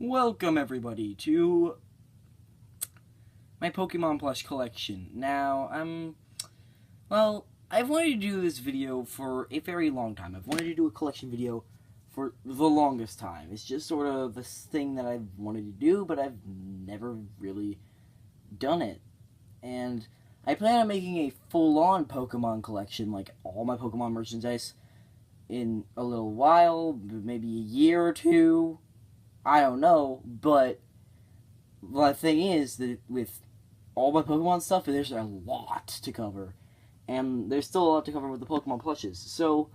Welcome everybody to my Pokemon plush collection. Now, I've wanted to do this video for a very long time. I've wanted to do a collection video for the longest time. It's just sort of this thing that I've wanted to do, but I've never really done it. And I plan on making a full-on Pokemon collection, like all my Pokemon merchandise, in a little while, maybe a year or two. I don't know, but the thing is that with all my Pokemon stuff, there's a lot to cover. And there's still a lot to cover with the Pokemon plushes. So,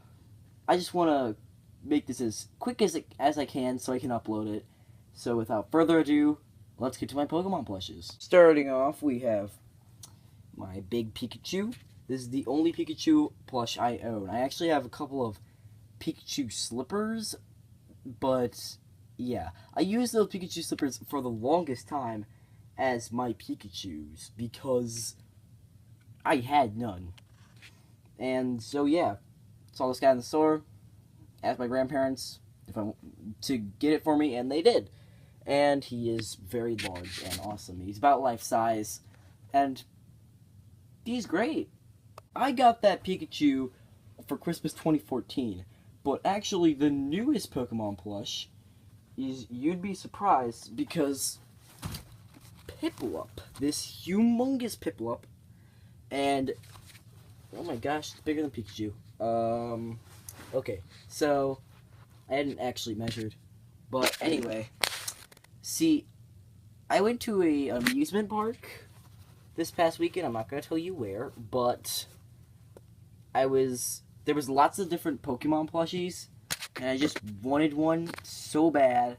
I just want to make this as quick as I can so I can upload it. So, without further ado, let's get to my Pokemon plushes. Starting off, we have my big Pikachu. This is the only Pikachu plush I own. I actually have a couple of Pikachu slippers, but yeah, I used those Pikachu slippers for the longest time as my Pikachus because I had none. And so yeah, saw this guy in the store, asked my grandparents to get it for me, and they did. And he is very large and awesome. He's about life size, and he's great. I got that Pikachu for Christmas 2014, but actually the newest Pokemon plush is, you'd be surprised, because Piplup, this humongous Piplup, and oh my gosh, it's bigger than Pikachu. Okay, so I hadn't actually measured, but anyway, see, I went to a amusement park this past weekend. I'm not gonna tell you where, but there was lots of different Pokemon plushies, and I just wanted one so bad.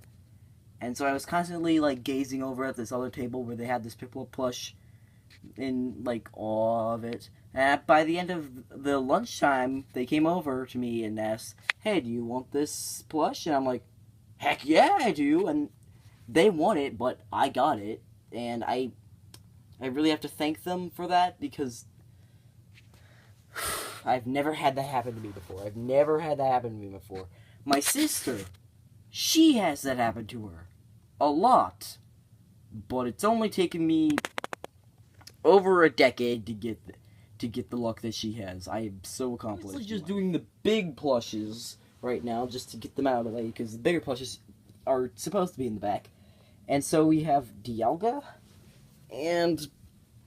And so I was constantly, like, gazing over at this other table where they had this Piplup plush in, like, awe of it. And by the end of the lunchtime, they came over to me and asked, "Hey, do you want this plush?" And I'm like, "Heck yeah, I do!" And they want it, but I got it. And I really have to thank them for that, because I've never had that happen to me before. My sister, she has that happen to her a lot, but it's only taken me over a decade to get the luck that she has. I am so accomplished. I'm just doing the big plushes right now, just to get them out of the way, because the bigger plushes are supposed to be in the back. And so we have Dialga and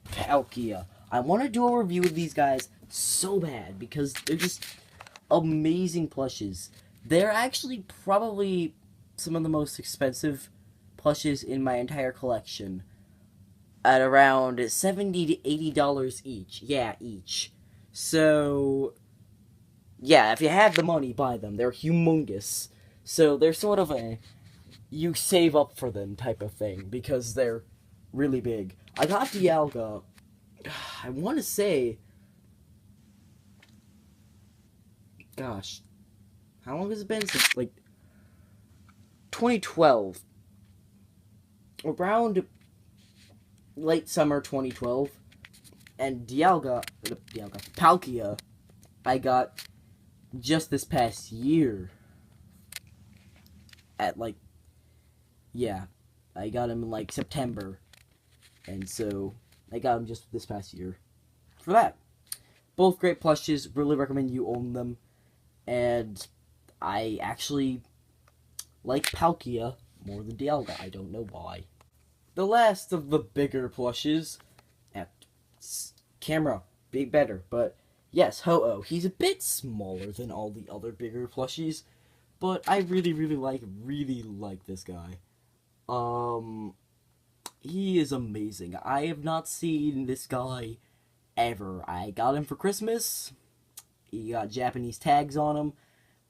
Palkia. I want to do a review of these guys so bad, because they're just amazing plushes. They're actually probably some of the most expensive plushes in my entire collection, at around $70 to $80 each. Yeah, each. So, yeah, if you have the money, buy them. They're humongous. So they're sort of a, you save up for them type of thing, because they're really big. I got Dialga, I want to say, gosh, how long has it been since, like, 2012, around late summer 2012, and Palkia, I got just this past year, at, like, yeah, I got him in, like, September, and so I got him just this past year for that. Both great plushes, really recommend you own them, and I actually like Palkia more than Dialga. I don't know why. The last of the bigger plushes, camera, big better, but yes, Ho-Oh. He's a bit smaller than all the other bigger plushies, but I really like this guy. He is amazing. I have not seen this guy ever. I got him for Christmas. He got Japanese tags on him.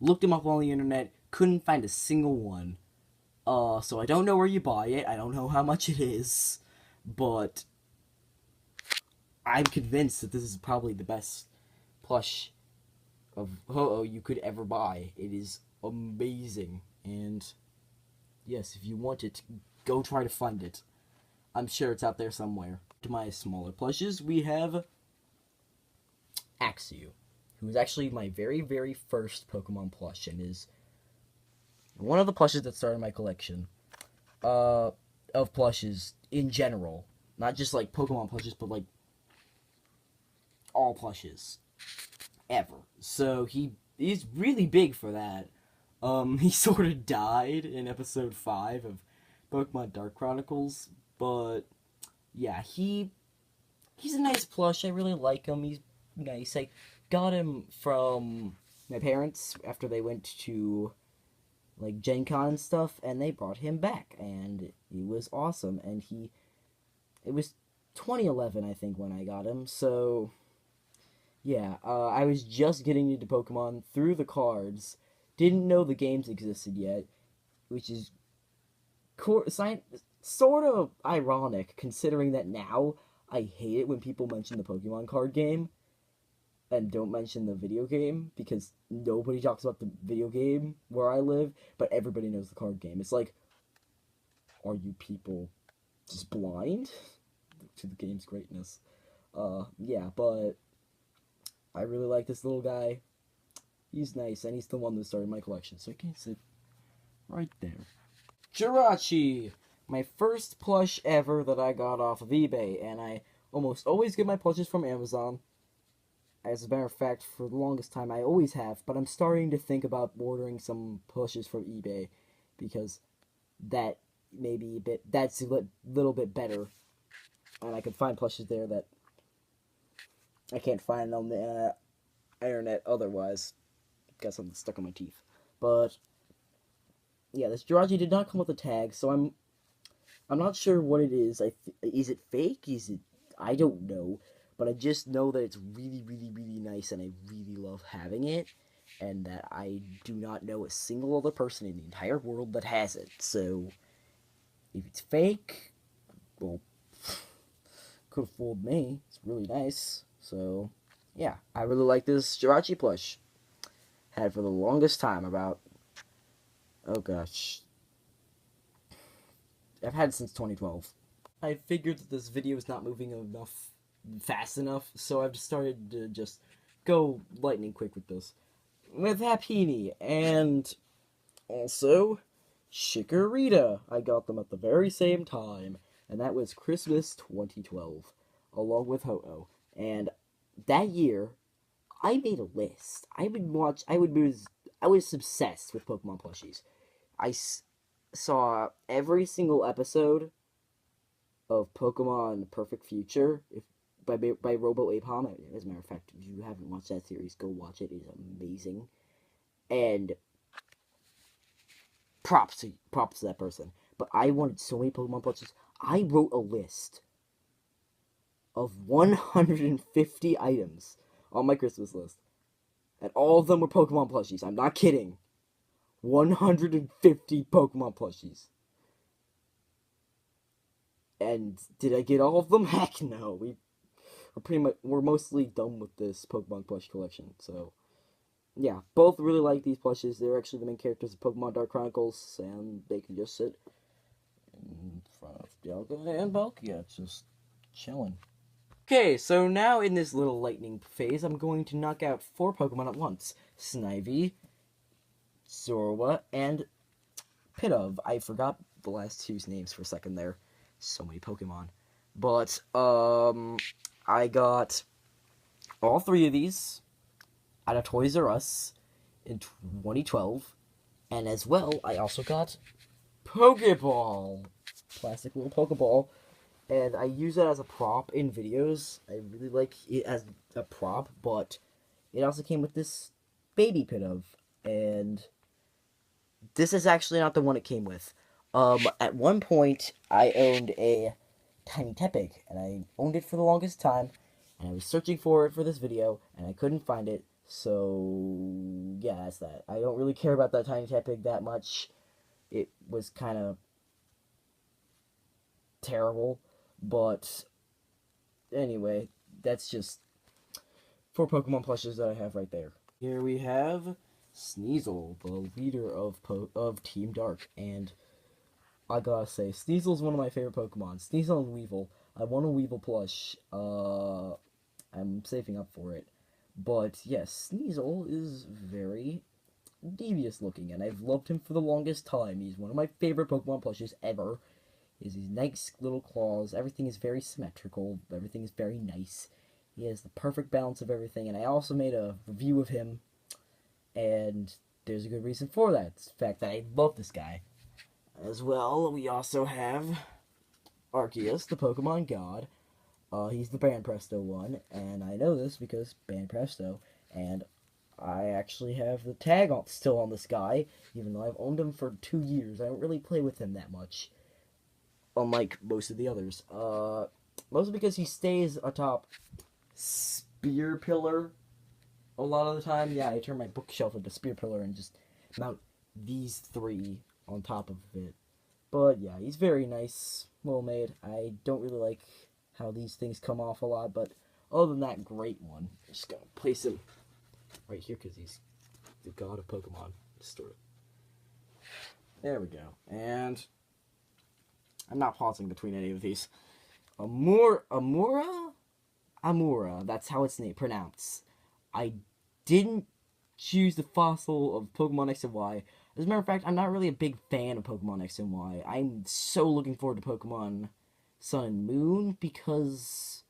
Looked him up on the internet. Couldn't find a single one. So I don't know where you buy it. I don't know how much it is. But I'm convinced that this is probably the best plush of Ho-Oh you could ever buy. It is amazing. And yes, if you want it, go try to find it. I'm sure it's out there somewhere. To my smaller plushes, we have Axew, who is actually my very first Pokemon plush, and is one of the plushes that started my collection. of plushes in general. Not just like Pokemon plushes, but like all plushes ever. So he's really big for that. He sort of died in episode 5 of Pokemon Dark Chronicles, but yeah, he's a nice plush. I really like him. He's nice. I got him from my parents after they went to like Gen Con and stuff, and they brought him back, and he was awesome. And it was 2011, I think, when I got him. So yeah, I was just getting into Pokemon through the cards. Didn't know the games existed yet, which is sort of ironic, considering that now I hate it when people mention the Pokemon card game and don't mention the video game, because nobody talks about the video game where I live, but everybody knows the card game. It's like, are you people just blind to the game's greatness? Yeah, but I really like this little guy. He's nice, and he's the one that started my collection, so he can sit right there. Jirachi! My first plush ever that I got off of eBay, and I almost always get my plushes from Amazon. As a matter of fact, for the longest time I always have, but I'm starting to think about ordering some plushes from eBay, because that's a little bit better, and I can find plushes there that I can't find on the internet otherwise. Got something stuck on my teeth. But yeah, this Jirachi did not come with a tag, so I'm not sure what it is. Is it fake? I don't know, but I just know that it's really, really, really nice, and I really love having it, and that I do not know a single other person in the entire world that has it. So if it's fake, well, could have fooled me. It's really nice. So yeah, I really like this Jirachi plush. Had for the longest time, oh gosh, I've had it since 2012. I figured that this video is not moving fast enough, so I've started to just go lightning quick with this. With Happiny, and also Chikorita. I got them at the very same time, and that was Christmas 2012, along with Ho-Oh. And that year, I made a list. I was obsessed with Pokemon plushies. I saw every single episode of Pokemon Perfect Future by Robo Apom. As a matter of fact, if you haven't watched that series, go watch it. It is amazing. And props to that person. But I wanted so many Pokemon plushies. I wrote a list of 150 items on my Christmas list. And all of them were Pokemon plushies. I'm not kidding. 150 Pokemon plushies. And did I get all of them? Heck no. We're mostly done with this Pokemon plush collection. So yeah, both really like these plushes. They're actually the main characters of Pokemon Dark Chronicles, and they can just sit in front of Dialga and Palkia, just chilling. Okay, so now in this little lightning phase, I'm going to knock out 4 Pokemon at once. Snivy, Zorua, and Pidove. I forgot the last two's names for a second there. So many Pokemon. But, I got all 3 of these at a Toys R Us in 2012. And as well, I also got Pokeball. Plastic little Pokeball. And I use it as a prop in videos. I really like it as a prop, but it also came with this baby Pidove. And this is actually not the one it came with. At one point, I owned a Tiny Tepig, and I owned it for the longest time, and I was searching for it for this video, and I couldn't find it, so yeah, that's that. I don't really care about that Tiny Tepig that much. It was kind of terrible, but anyway, that's just 4 Pokemon plushes that I have right there. Here we have Sneasel, the leader of Team Dark, and I gotta say, Sneasel's one of my favorite Pokemon. Sneasel and Weevil. I want a Weevil plush. I'm saving up for it. But yes, Sneasel is very devious looking, and I've loved him for the longest time. He's one of my favorite Pokemon plushes ever. He has these nice little claws. Everything is very symmetrical. Everything is very nice. He has the perfect balance of everything, and I also made a review of him, and there's a good reason for that. It's the fact that I love this guy. As well, we also have Arceus, the Pokemon God. He's the Banpresto one, and I know this because Banpresto, and I actually have the tag still on this guy, even though I've owned him for 2 years. I don't really play with him that much, unlike most of the others. Mostly because he stays atop Spear Pillar a lot of the time. Yeah, I turn my bookshelf into Spear Pillar and just mount these 3 on top of it. But yeah, he's very nice, well made. I don't really like how these things come off a lot, but other than that, great one. I'm just gonna place him right here because he's the god of Pokemon. There we go. And I'm not pausing between any of these. Amura, that's how it's pronounced. I didn't choose the fossil of Pokemon X and Y. As a matter of fact, I'm not really a big fan of Pokemon X and Y. I'm so looking forward to Pokemon Sun and Moon because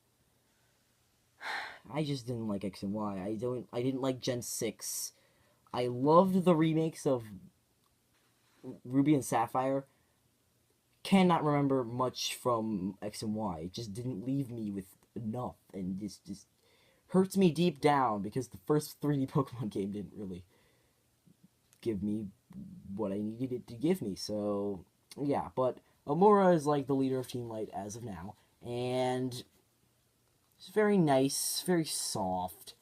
I just didn't like X and Y. I didn't like Gen 6. I loved the remakes of Ruby and Sapphire. Cannot remember much from X and Y. It just didn't leave me with enough, and this just hurts me deep down because the first 3D Pokemon game didn't really give me what I needed it to give me. So yeah, but Amura is like the leader of Team Light as of now, and it's very nice, very soft.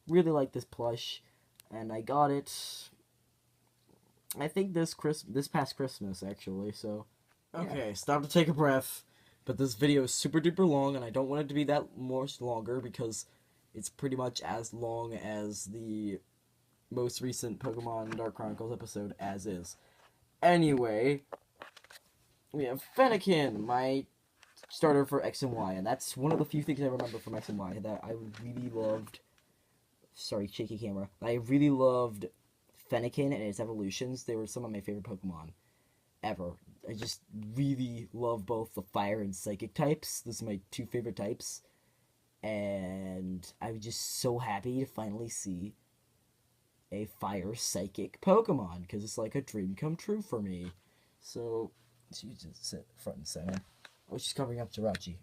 Really like this plush, and I got it, I think this past Christmas actually. So okay, stop to take a breath. But this video is super duper long, and I don't want it to be that much longer because it's pretty much as long as the most recent Pokemon Dark Chronicles episode as is. Anyway, we have Fennekin, my starter for X and Y, and that's one of the few things I remember from X and Y that I really loved. Sorry, shaky camera. I really loved Fennekin and its evolutions. They were some of my favorite Pokemon ever. I just really love both the fire and psychic types. Those are my 2 favorite types. And I was just so happy to finally see a fire psychic Pokemon, because it's like a dream come true for me. So you just sit front and center. Oh, she's covering up Jirachi.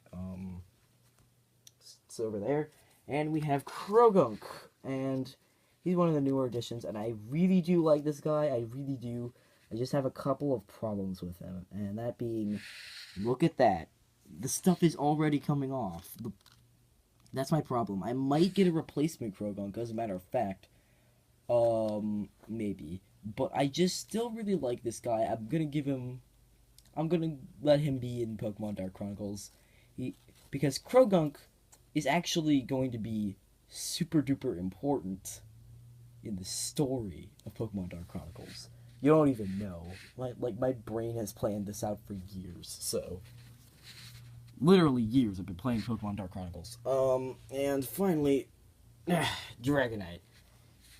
It's over there. And we have Krogunk, and he's one of the newer additions, and I really do like this guy. I really do. I just have a couple of problems with him, and that being, look at that. The stuff is already coming off. That's my problem. I might get a replacement Krogunk, as a matter of fact. Maybe. But I just still really like this guy. I'm gonna let him be in Pokemon Dark Chronicles. Because Krogunk is actually going to be super duper important in the story of Pokemon Dark Chronicles. You don't even know. Like my brain has planned this out for years, so literally years I've been playing Pokemon Dark Chronicles. And finally, Dragonite.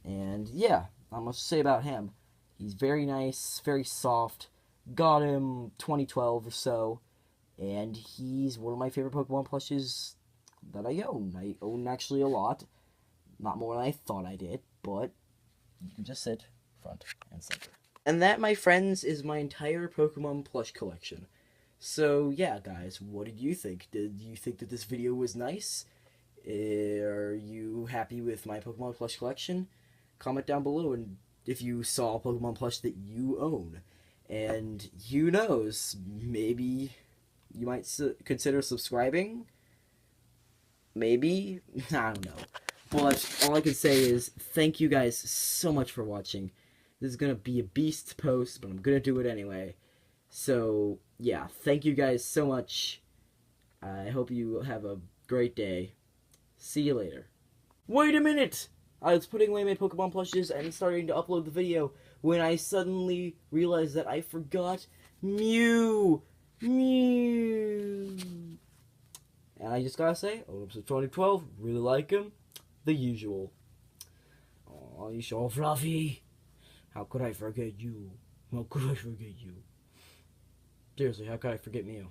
And yeah, not much to say about him. He's very nice, very soft. Got him 2012 or so, and he's one of my favorite Pokemon plushes that I own. I own actually a lot. Not more than I thought I did, but you can just sit front and center. And that, my friends, is my entire Pokemon plush collection. So yeah, guys, what did you think? Did you think that this video was nice? Are you happy with my Pokemon plush collection? Comment down below and if you saw a Pokemon plush that you own. And who knows, maybe you might consider subscribing? Maybe? I don't know. But all I can say is thank you guys so much for watching. This is going to be a beast post, but I'm going to do it anyway. So, yeah, thank you guys so much. I hope you have a great day. See you later. Wait a minute! I was putting away my Pokemon plushes and starting to upload the video when I suddenly realized that I forgot Mew! Mew! And I just gotta say, episode 2012, really like him. The usual. Aw, you so fluffy. How could I forget you? How could I forget you? Seriously, how could I forget Mew?